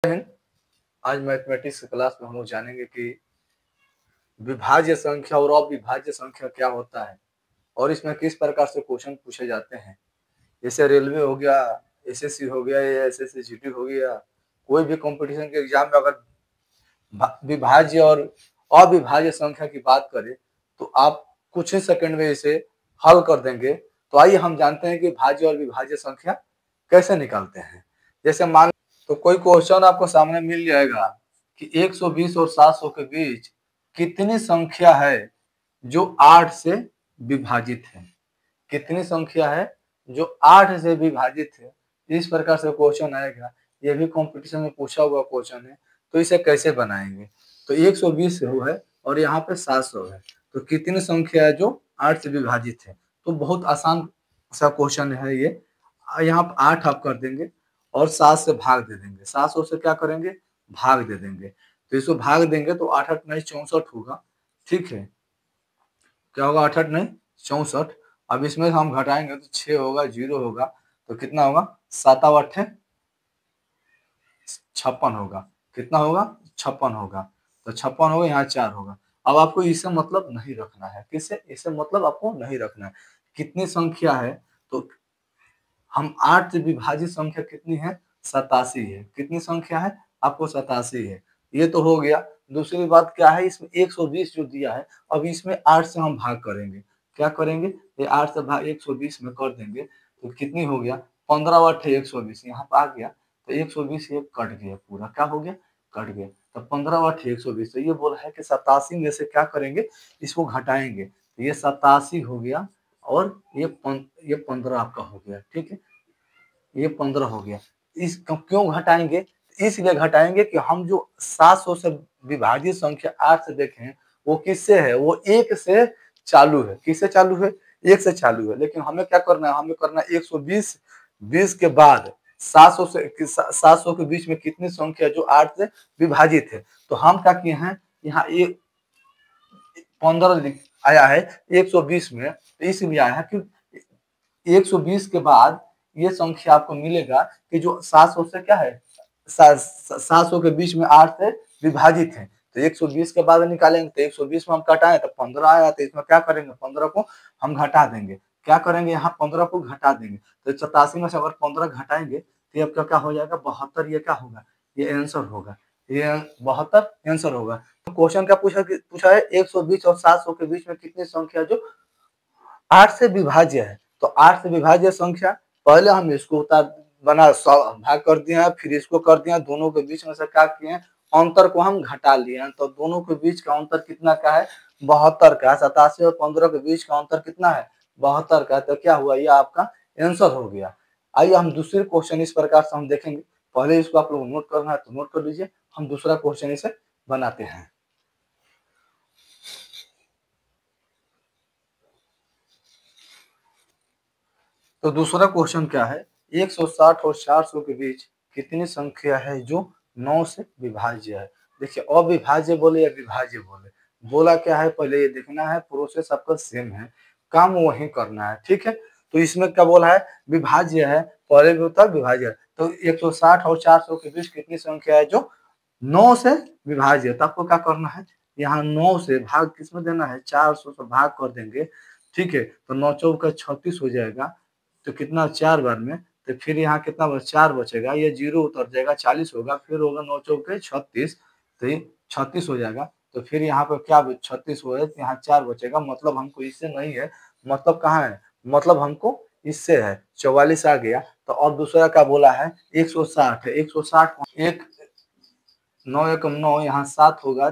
आज मैथमेटिक्स की क्लास में हम लोग जानेंगे कि विभाज्य संख्या और अविभाज्य संख्या क्या होता है और इसमें किस प्रकार से क्वेश्चन पूछे जाते हैं। जैसे रेलवे हो गया, एसएससी हो गया या एसएससी जीडी हो गया, कोई भी कंपटीशन के एग्जाम में अगर विभाज्य और अविभाज्य संख्या की बात करें तो आप कुछ ही सेकंड में इसे हल कर देंगे। तो आइए हम जानते हैं कि भाज्य और विभाज्य संख्या कैसे निकालते हैं। जैसे मान तो कोई क्वेश्चन आपको सामने मिल जाएगा कि 120 और 700 के बीच कितनी संख्या है जो 8 से विभाजित है। कितनी संख्या है जो 8 से विभाजित है। इस प्रकार से क्वेश्चन आएगा। ये भी कंपटीशन में पूछा हुआ क्वेश्चन है। तो इसे कैसे बनाएंगे। तो 120 है और यहाँ पे 700 है, तो कितनी संख्या है जो 8 से विभाजित है। तो बहुत आसान सा क्वेश्चन है ये। यहाँ पर 8 आप कर देंगे और 7 से भाग दे देंगे। 700 से क्या करेंगे, भाग दे देंगे। तो इसको भाग देंगे तो 8 8 नहीं 64 होगा। ठीक है, क्या होगा, 8 8 नहीं 64। अब इसमें हम घटाएंगे तो 6 होगा, 0 होगा, तो कितना होगा, 7 8 56 होगा। कितना होगा, 56 होगा। तो 56 होगा, यहाँ 4 होगा। अब आपको इससे मतलब नहीं रखना है। किससे, इससे मतलब आपको नहीं रखना है। कितनी संख्या है, तो हम 8 से विभाजित संख्या कितनी है, 87 है। कितनी संख्या है, आपको 87 है। ये तो हो गया। दूसरी बात क्या है, इसमें 120 जो दिया है, अब इसमें 8 से हम भाग करेंगे। क्या करेंगे, ये 8 से भाग 120 में कर देंगे तो कितनी हो गया, 15 8 120 यहाँ पर आ गया। तो 120 ये कट गया, पूरा क्या हो गया, कट गया। तो 15 8 120। तो ये बोला है कि 87 में से क्या करेंगे, इसको घटाएंगे। तो ये 87 हो गया और ये 15 आपका हो गया। ठीक है, ये 15 हो गया। इस क्यों घटाएंगे, इसलिए घटाएंगे कि हम जो 700 से विभाजित संख्या 8 से देखे हैं वो किससे है, वो 1 से चालू है। किससे चालू है, 1 से चालू है। लेकिन हमें क्या करना है, हमें करना है 120 20 के बाद 700 के बीच में कितनी संख्या जो 8 से विभाजित है। तो हम क्या किए हैं, यहाँ 15 आया है 120 में, तो इसलिए आया है कि 120 के बाद ये संख्या आपको मिलेगा कि जो 700 से क्या है, 700 के बीच में 8 से विभाजित है। तो 120 के बाद निकालेंगे तो 120 में हम घटाएं तो 15 आया। तो इसमें क्या करेंगे, 15 को हम घटा देंगे। क्या करेंगे, यहाँ 15 को घटा देंगे। तो 87 में से अगर 15 घटाएंगे तो ये क्या हो जाएगा, 72। ये क्या होगा, ये आंसर होगा, ये 72 आंसर होगा। तो क्वेश्चन क्या पूछा है, 120 और 700 के बीच में कितनी संख्या जो 8 से विभाज्य है। तो 8 से विभाज्य संख्या, पहले हम इसको उतार भाग कर दिए हैं, फिर इसको कर दिया। दोनों के बीच में से क्या किए हैं, अंतर को हम घटा लिए हैं। तो दोनों के बीच का अंतर कितना का है, 72 का। 87 और 15 के बीच का अंतर कितना है, 72 का। तो क्या हुआ, ये आपका आंसर हो गया। आइए हम दूसरे क्वेश्चन इस प्रकार से हम देखेंगे। पहले इसको आप लोग नोट करना है तो नोट कर लीजिए। हम दूसरा क्वेश्चन इसे बनाते हैं। तो दूसरा क्वेश्चन क्या है, 160 और 400 के बीच कितनी संख्या है जो 9 से विभाज्य है। देखिए, अविभाज्य बोले या विभाज्य बोले, बोला क्या है पहले ये देखना है। प्रोसेस आपका सेम है, काम वही करना है। ठीक है, तो इसमें क्या बोला है, विभाज्य है, पहले भी होता है विभाज्य है। तो 160 और 400 के बीच कितनी संख्या है जो 9 से विभाज्य है। तो आपको क्या करना है, यहाँ 9 से भाग किसमें देना है, 400 से भाग कर देंगे। ठीक है, तो 9 चौक 36 हो जाएगा। तो कितना, 4 बार में। तो फिर यहाँ कितना 4 बचेगा, ये 0 उतर जाएगा, 40 होगा। फिर होगा 9 चौके 36, तो ये 36 हो जाएगा। तो फिर यहाँ पर क्या 36 हो, यहाँ 4 बचेगा। मतलब हमको इससे नहीं है, मतलब कहाँ है, मतलब हमको इससे है। 44 आ गया। तो अब दूसरा क्या बोला है, 160 है। 160 एक 9 एकम 9, यहाँ 7 होगा,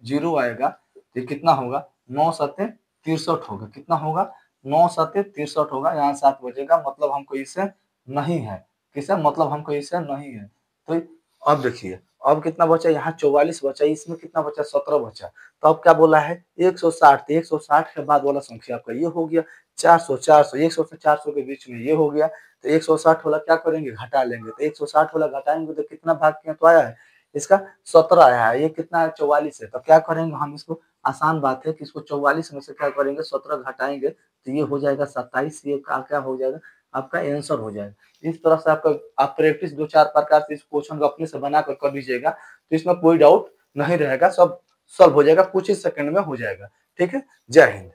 0 आएगा। तो कितना होगा, 9 7 63 होगा। कितना होगा, 9 7 63 होगा। यहाँ 7 बचेगा, मतलब हमको इससे नहीं है। किसे, मतलब हमको इससे नहीं है। तो अब देखिए, अब कितना बचा, यहाँ 44 बचा, इसमें कितना बचा, 17 बचा। तो अब क्या बोला है, 160। 160 के बाद वाला संख्या आपका ये हो गया 400। 400 100 से 400 के बीच में ये हो गया। तो 160 वाला क्या करेंगे, घटा लेंगे। तो 160 वाला घटाएंगे तो कितना भाग किया, तो आया है इसका 17 आया है। ये कितना है, 44 है। तो क्या करेंगे हम इसको, आसान बात है कि इसको 44 में से क्या करेंगे, 17 घटाएंगे तो ये हो जाएगा 27। ये क्या हो जाएगा, आपका आंसर हो जाएगा। इस तरह से आप प्रैक्टिस 2-4 प्रकार से इस क्वेश्चन को अपने से बनाकर कर लीजिएगा, तो इसमें कोई डाउट नहीं रहेगा, सब सॉल्व हो जाएगा, कुछ ही सेकंड में हो जाएगा। ठीक है? जय हिंद।